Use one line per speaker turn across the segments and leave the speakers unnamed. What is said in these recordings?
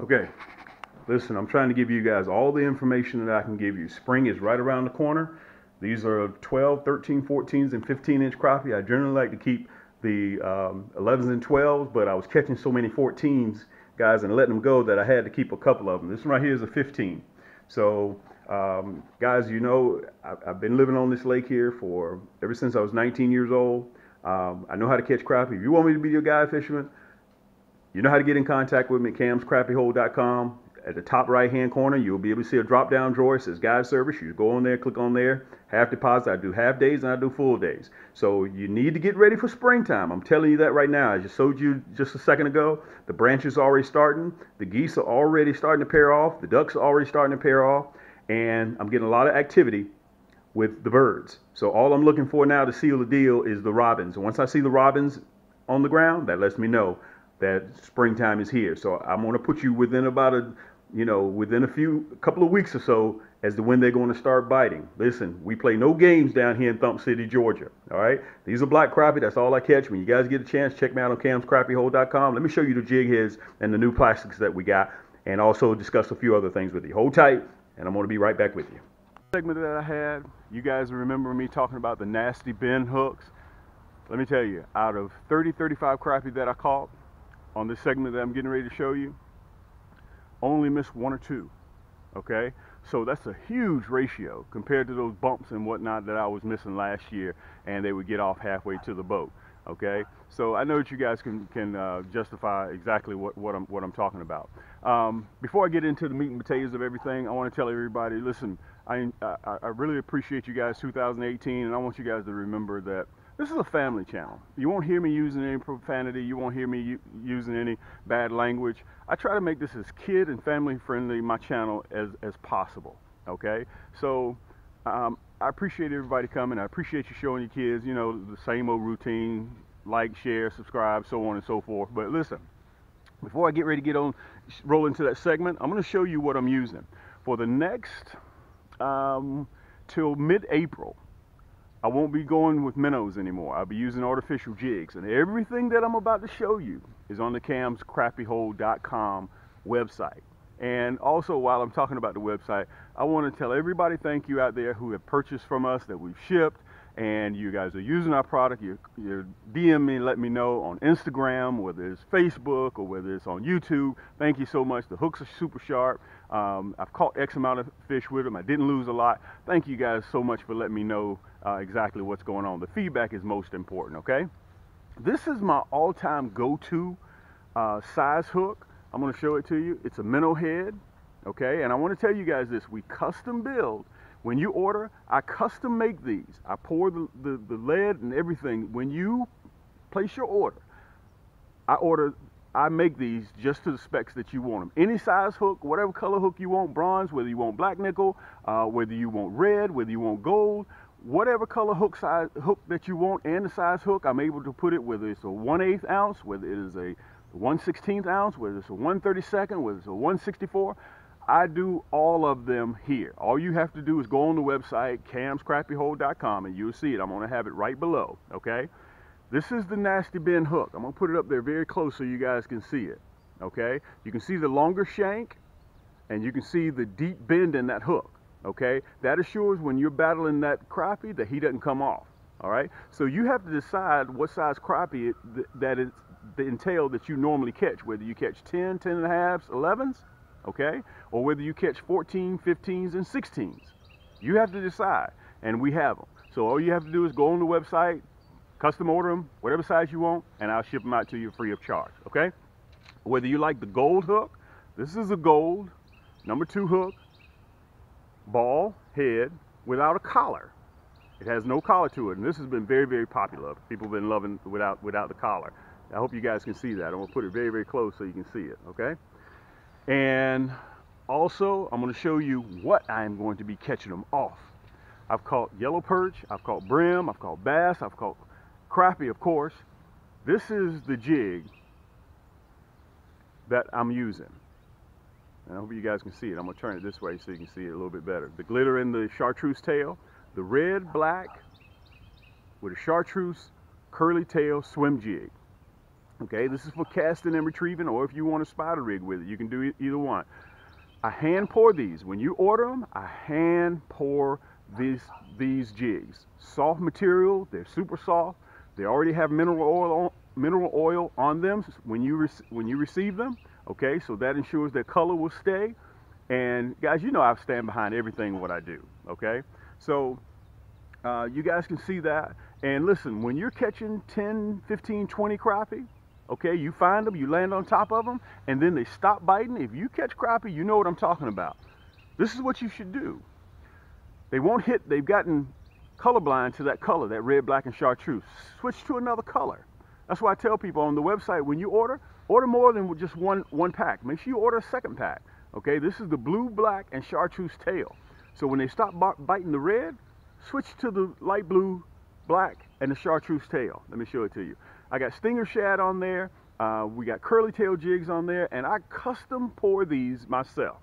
Okay, listen, I'm trying to give you guys all the information that I can give you. Spring is right around the corner. These are 12, 13, 14s, and 15-inch crappie. I generally like to keep the 11s and 12s, but I was catching so many 14s, guys, and letting them go that I had to keep a couple of them. This one right here is a 15. So, guys, you know, I've been living on this lake here for ever since I was 19 years old. I know how to catch crappie. If you want me to be your guide fisherman, you know how to get in contact with me at camscrappyhole.com. At the top right hand corner, you'll be able to see a drop down drawer. It says guide service. You go on there, click on there. Half deposit. I do half days and I do full days. So you need to get ready for springtime. I'm telling you that right now. I just showed you just a second ago. The branches are already starting. The geese are already starting to pair off. The ducks are already starting to pair off. And I'm getting a lot of activity with the birds. So all I'm looking for now to seal the deal is the robins. And once I see the robins on the ground, that lets me know that springtime is here. So I'm going to put you within about within a couple of weeks or so as to when they're going to start biting. Listen, we play no games down here in Thump City, Georgia. All right. These are black crappie. That's all I catch. When you guys get a chance, check me out on camscrappyhole.com. Let me show you the jig heads and the new plastics that we got, and also discuss a few other things with you. Hold tight, and I'm going to be right back with you. Segment that I had, you guys remember me talking about the nasty bend hooks. Let me tell you, out of 35 crappie that I caught on this segment that I'm getting ready to show you, only missed one or two. Okay, so that's a huge ratio compared to those bumps and whatnot that I was missing last year, and they would get off halfway to the boat. Okay, so I know that you guys can justify exactly what I'm talking about. Before I get into the meat and potatoes of everything, I want to tell everybody, listen, I really appreciate you guys 2018, and I want you guys to remember that this is a family channel. You won't hear me using any profanity. You won't hear me using any bad language. I try to make this as kid and family friendly, my channel, as possible. Okay, so I appreciate everybody coming. I appreciate you showing your kids, you know, the same old routine: like, share, subscribe, so on and so forth. But listen, before I get ready to roll into that segment, I'm going to show you what I'm using for the next till mid-April. I won't be going with minnows anymore. I'll be using artificial jigs, and everything that I'm about to show you is on the camscrappyhole.com website. And also, while I'm talking about the website, I want to tell everybody thank you out there who have purchased from us, that we've shipped, and you guys are using our product. You're DM me and let me know on Instagram, whether it's Facebook or whether it's on YouTube. Thank you so much. The hooks are super sharp. I've caught X amount of fish with them. I didn't lose a lot. Thank you guys so much for letting me know exactly what's going on. The feedback is most important, okay? This is my all-time go-to size hook. I'm going to show it to you. It's a minnow head, okay? And I want to tell you guys this. We custom build. When you order, I custom make these. I pour the lead and everything. When you place your order, I make these just to the specs that you want them. Any size hook, whatever color hook you want, bronze, whether you want black nickel, whether you want red, whether you want gold, whatever color hook that you want, and the size hook, I'm able to put it, whether it's a 1/8 ounce, whether it is a 1/16 ounce, whether it's a 1/32, whether it's a 1/64. I do all of them here. All you have to do is go on the website, camscrappyhole.com, and you'll see it. I'm going to have it right below, okay? This is the nasty bend hook. I'm going to put it up there very close so you guys can see it, okay? You can see the longer shank, and you can see the deep bend in that hook, okay? That assures when you're battling that crappie that he doesn't come off, all right? So you have to decide what size crappie that is the entail that you normally catch, whether you catch 10, 10 and a halves, 11s, okay? Or whether you catch 14, 15s, and 16s. You have to decide, and we have them. So all you have to do is go on the website, custom order them, whatever size you want, and I'll ship them out to you free of charge, okay? Whether you like the gold hook, this is a gold, #2 hook, ball head without a collar. It has no collar to it, and this has been very, very popular. People have been loving without the collar. I hope you guys can see that. I'm gonna put it very, very close so you can see it, okay? And also, I'm going to show you what I'm going to be catching them off. I've caught yellow perch, I've caught brim, I've caught bass, I've caught crappie, of course. This is the jig that I'm using. And I hope you guys can see it. I'm going to turn it this way so you can see it a little bit better. The glitter in the chartreuse tail, the red, black with a chartreuse curly tail swim jig. Okay, this is for casting and retrieving, or if you want a spider rig with it, you can do either one. I hand pour these. When you order them, I hand pour these jigs. Soft material, they're super soft. They already have mineral oil on them when you receive them. Okay, so that ensures their color will stay. And guys, you know I stand behind everything what I do. Okay, so you guys can see that. And listen, when you're catching 10, 15, 20 crappie, okay, you find them, you land on top of them, and then they stop biting. If you catch crappie, you know what I'm talking about. This is what you should do. They won't hit, they've gotten colorblind to that color, that red, black, and chartreuse. Switch to another color. That's why I tell people on the website, when you order more than just one pack. Make sure you order a second pack. Okay, this is the blue, black, and chartreuse tail. So when they stop biting the red, switch to the light blue, black, and the chartreuse tail. Let me show it to you. I got stinger shad on there. We got curly tail jigs on there, and I custom pour these myself.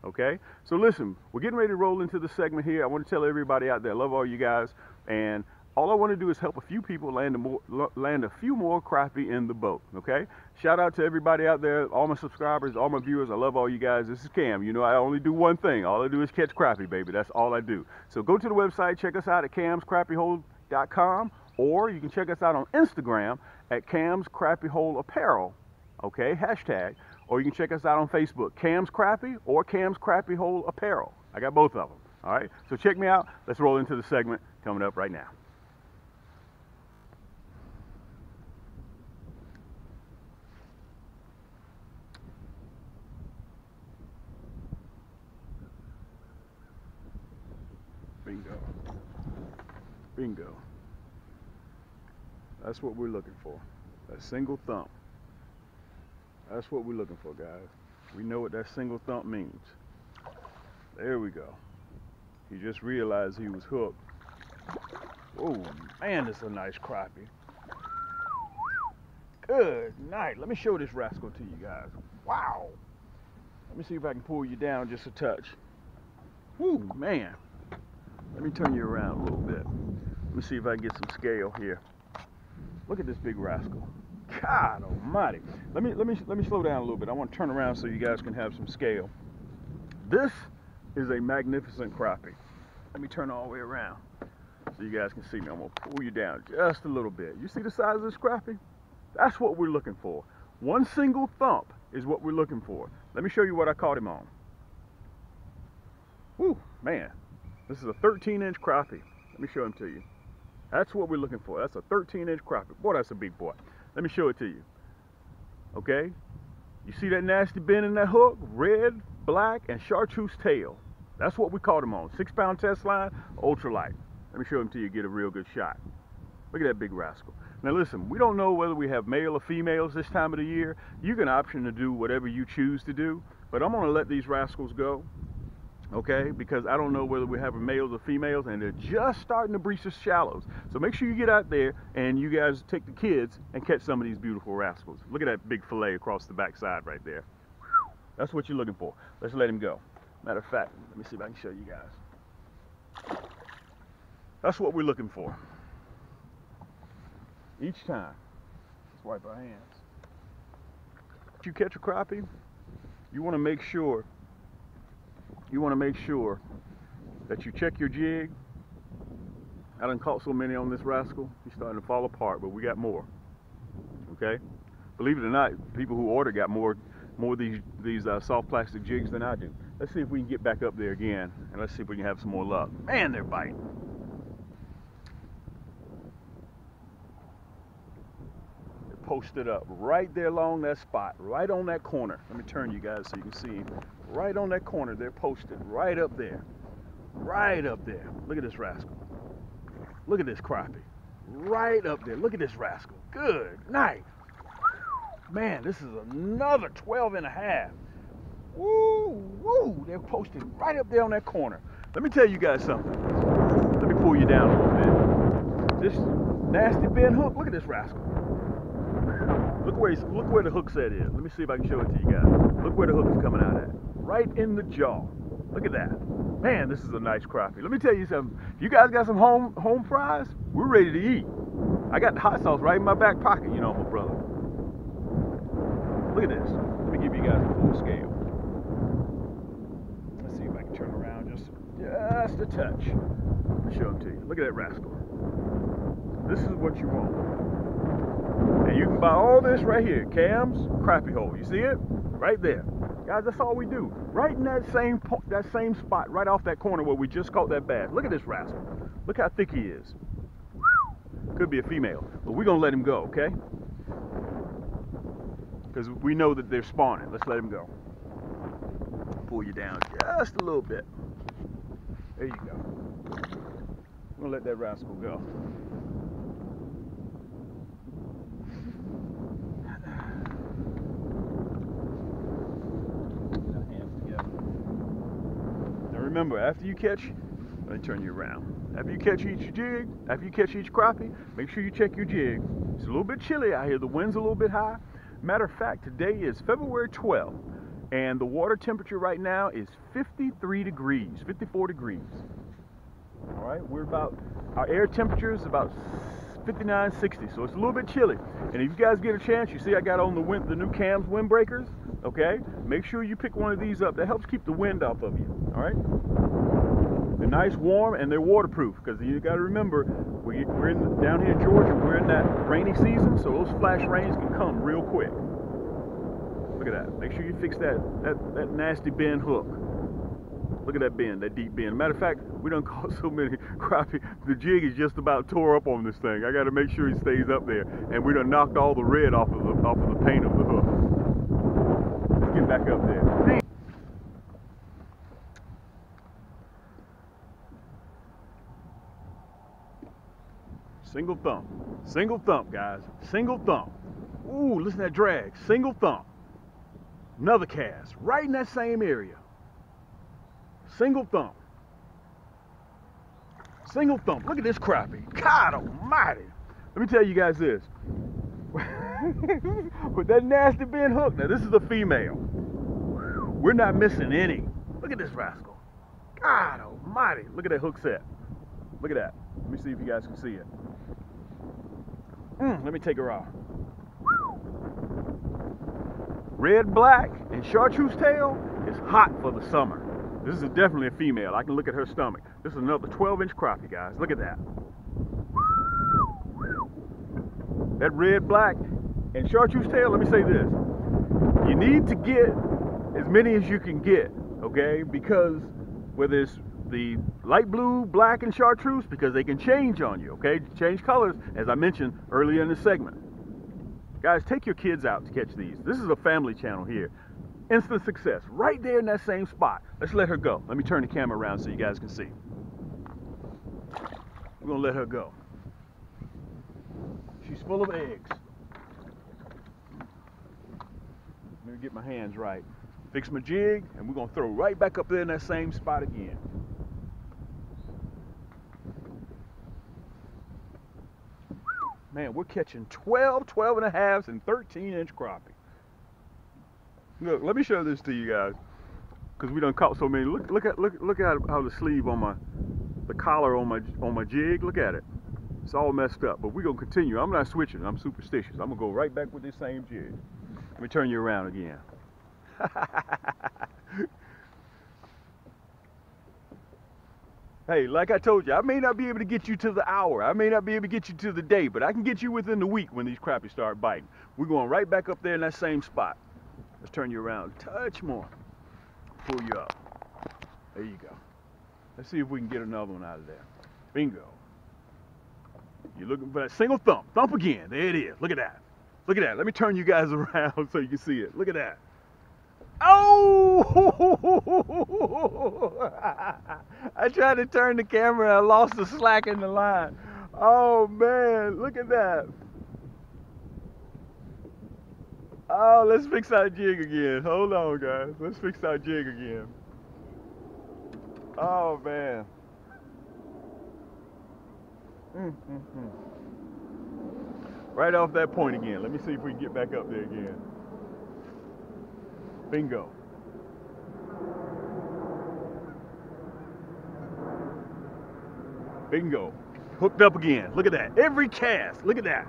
Okay, so listen, we're getting ready to roll into the segment here. I want to tell everybody out there, I love all you guys, and all I want to do is help a few people land a few more crappie in the boat. Okay, shout out to everybody out there, all my subscribers, all my viewers. I love all you guys. This is Cam. You know I only do one thing. All I do is catch crappie, baby. That's all I do. So go to the website, check us out at camscrappiehold.com, or you can check us out on Instagram at Cam's Crappie Hole Apparel. Okay, hashtag. Or you can check us out on Facebook, Cam's Crappie or Cam's Crappie Hole Apparel. I got both of them. All right, so check me out. Let's roll into the segment coming up right now. Bingo. Bingo. That's what we're looking for. That single thump. That's what we're looking for, guys. We know what that single thump means. There we go. He just realized he was hooked. Oh, man, this is a nice crappie. Good night. Let me show this rascal to you guys. Wow. Let me see if I can pull you down just a touch. Woo, man. Let me turn you around a little bit. Let me see if I can get some scale here. Look at this big rascal. God almighty. Let me slow down a little bit. I want to turn around so you guys can have some scale. This is a magnificent crappie. Let me turn all the way around so you guys can see me. I'm going to pull you down just a little bit. You see the size of this crappie? That's what we're looking for. One single thump is what we're looking for. Let me show you what I caught him on. Woo, man. This is a 13-inch crappie. Let me show him to you. That's what we're looking for. That's a 13-inch crappie. Boy, that's a big boy. Let me show it to you. Okay? You see that nasty bend in that hook? Red, black, and chartreuse tail. That's what we caught him on. 6-pound test line, ultralight. Let me show him to you, get a real good shot. Look at that big rascal. Now listen, we don't know whether we have male or females this time of the year. You can option to do whatever you choose to do, but I'm gonna let these rascals go. Okay, because I don't know whether we have males or females, and they're just starting to breach the shallows. So make sure you get out there and you guys take the kids and catch some of these beautiful rascals. Look at that big fillet across the backside right there. That's what you're looking for. Let's let him go. Matter of fact, let me see if I can show you guys. That's what we're looking for. Each time. Let's wipe our hands. If you catch a crappie, you want to make sure that you check your jig. I done caught so many on this rascal, he's starting to fall apart, but we got more. Okay? Believe it or not, people who order got more of these soft plastic jigs than I do. Let's see if we can get back up there again, and let's see if we can have some more luck. Man, they're biting. They're posted up right there along that spot, right on that corner. Let me turn you guys so you can see him. Right on that corner, they're posted right up there. Right up there. Look at this rascal. Look at this crappie. Right up there. Look at this rascal. Good night. Man, this is another 12 and a half. Woo, woo. They're posted right up there on that corner. Let me tell you guys something. Let me pull you down a little bit. This nasty bend hook. Look at this rascal. Look where the hook set is. Let me see if I can show it to you guys. Look where the hook is coming out at. Right in the jaw. Look at that. Man, this is a nice crappie. Let me tell you something. If you guys got some home fries, we're ready to eat. I got the hot sauce right in my back pocket, you know, my brother. Look at this. Let me give you guys a full scale. Let's see if I can turn around just a touch. Let me show them to you. Look at that rascal. This is what you want. And you can buy all this right here. Cams, crappie hole. You see it? Right there. Guys, that's all we do. Right in that same spot, right off that corner where we just caught that bass. Look at this rascal. Look how thick he is. Could be a female, but we're gonna let him go, okay? Because we know that they're spawning. Let's let him go. Pull you down just a little bit. There you go. I'm gonna let that rascal go. Now remember, after you catch, let me turn you around. After you catch each jig, after you catch each crappie, make sure you check your jig. It's a little bit chilly out here. The wind's a little bit high. Matter of fact, today is February 12th, and the water temperature right now is 53 degrees, 54 degrees. All right, our air temperature is about 59, 60, so it's a little bit chilly. And if you guys get a chance, you see I got on the new Cams windbreakers, okay? Make sure you pick one of these up. That helps keep the wind off of you, all right? They're nice, warm, and they're waterproof, because you got to remember, we're down here in Georgia, we're in that rainy season, so those flash rains can come real quick. Look at that. Make sure you fix that nasty bend hook. Look at that bend, that deep bend. Matter of fact, we done caught so many crappie, the jig is just about tore up on this thing. I got to make sure he stays up there, and we done knocked all the red off of the paint of the hook. Let's get back up there. Single thump, guys. Single thump. Ooh, listen to that drag. Single thump. Another cast, right in that same area. Single thump. Single thump. Look at this crappie. God almighty. Let me tell you guys this. With that nasty bend hook, now this is a female. We're not missing any. Look at this rascal. God almighty. Look at that hook set. Look at that. Let me see if you guys can see it. Let me take her off. Red, black, and chartreuse tail is hot for the summer. This is definitely a female. I can look at her stomach. This is another 12-inch crappie, guys. Look at that. That red, black, and chartreuse tail, let me say this. You need to get as many as you can get, okay? Because whether it's the light blue, black, and chartreuse, because they can change on you, okay? Change colors, as I mentioned earlier in the segment. Guys, take your kids out to catch these. This is a family channel here. Instant success, right there in that same spot. Let's let her go. Let me turn the camera around so you guys can see. We're gonna let her go. She's full of eggs. Let me get my hands right. Fix my jig, and we're gonna throw right back up there in that same spot again. Man, we're catching 12, 12 and a halves, and 13-inch crappie. Look, let me show this to you guys, because we done caught so many. Look at how the sleeve on the collar on my jig. Look at it. It's all messed up, but we're gonna continue. I'm not switching. I'm superstitious. I'm gonna go right back with this same jig. Let me turn you around again. Hey, like I told you, I may not be able to get you to the hour. I may not be able to get you to the day, but I can get you within the week when these crappies start biting. We're going right back up there in that same spot. Let's turn you around a touch more. Pull you up. There you go. Let's see if we can get another one out of there. Bingo. You're looking for that single thump. Thump again. There it is. Look at that. Look at that. Let me turn you guys around so you can see it. Look at that. Oh! I tried to turn the camera and I lost the slack in the line. Oh man, look at that. Oh, let's fix our jig again. Hold on, guys. Let's fix our jig again. Oh man. Right off that point again. Let me see if we can get back up there again. Bingo. Bingo. Hooked up again. Look at that. Every cast. Look at that.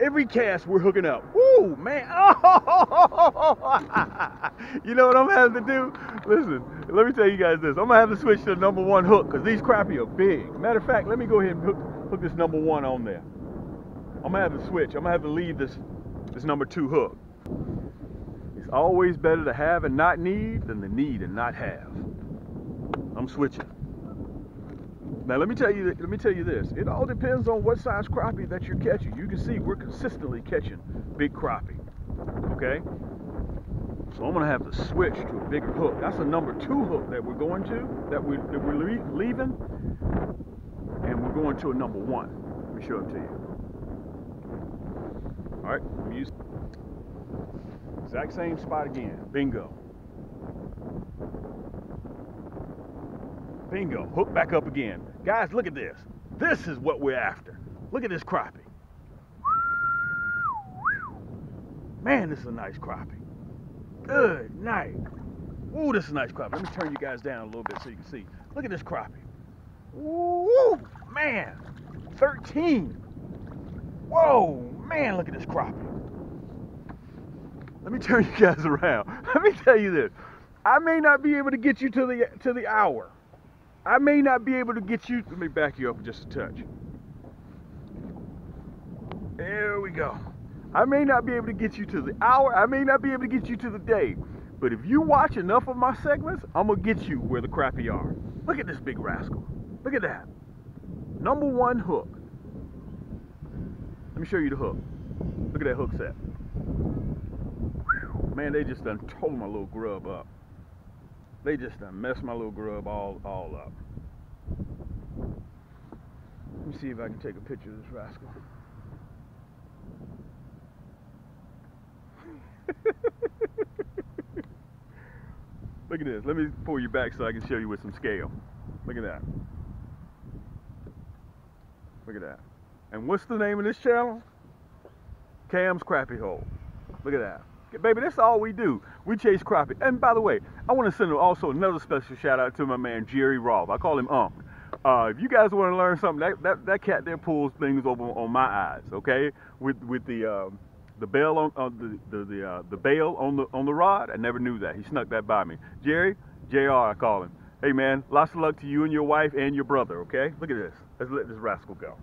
Every cast we're hooking up. Woo! Woo, man. Oh. You know what I'm having to do? Listen, let me tell you guys this. I'm gonna have to switch to the #1 hook because these crappie are big. Matter of fact, let me go ahead and hook this #1 on there. I'm gonna have to switch. I'm gonna have to leave this #2 hook. It's always better to have and not need than to need and not have. I'm switching. Now let me tell you this. It all depends on what size crappie that you're catching. You can see we're consistently catching big crappie. Okay? So I'm gonna have to switch to a bigger hook. That's a #2 hook that we're going to, that we're leaving, and we're going to a #1. Let me show it to you. All right, I'm using exact same spot again. Bingo. Bingo. Hook back up again. Guys, look at this. This is what we're after. Look at this crappie. Man, this is a nice crappie. Good night. Ooh, this is a nice crappie. Let me turn you guys down a little bit so you can see. Look at this crappie. Ooh, man. 13. Whoa, man, look at this crappie. Let me turn you guys around. Let me tell you this. I may not be able to get you to the hour. I may not be able to get you. Let me back you up just a touch. There we go. I may not be able to get you to the hour. I may not be able to get you to the day. But if you watch enough of my segments, I'm going to get you where the crappie are. Look at this big rascal. Look at that. #1 hook. Let me show you the hook. Look at that hook set. Man, they just done tore my little grub up. They just done messed my little grub all up. Let me see if I can take a picture of this rascal. Look at this. Let me pull you back so I can show you with some scale. Look at that. Look at that. And what's the name of this channel? Cam's Crappie Hole. Look at that. Baby, that's all we do. We chase crappie. And by the way, I want to send also another special shout out to my man Jerry Rolfe. I call him If you guys want to learn something, that cat there pulls things over on my eyes. Okay, with the bail on the bail on the rod. I never knew that. He snuck that by me. Jerry, JR, I call him. Hey man, lots of luck to you and your wife and your brother. Okay, look at this. Let's let this rascal go.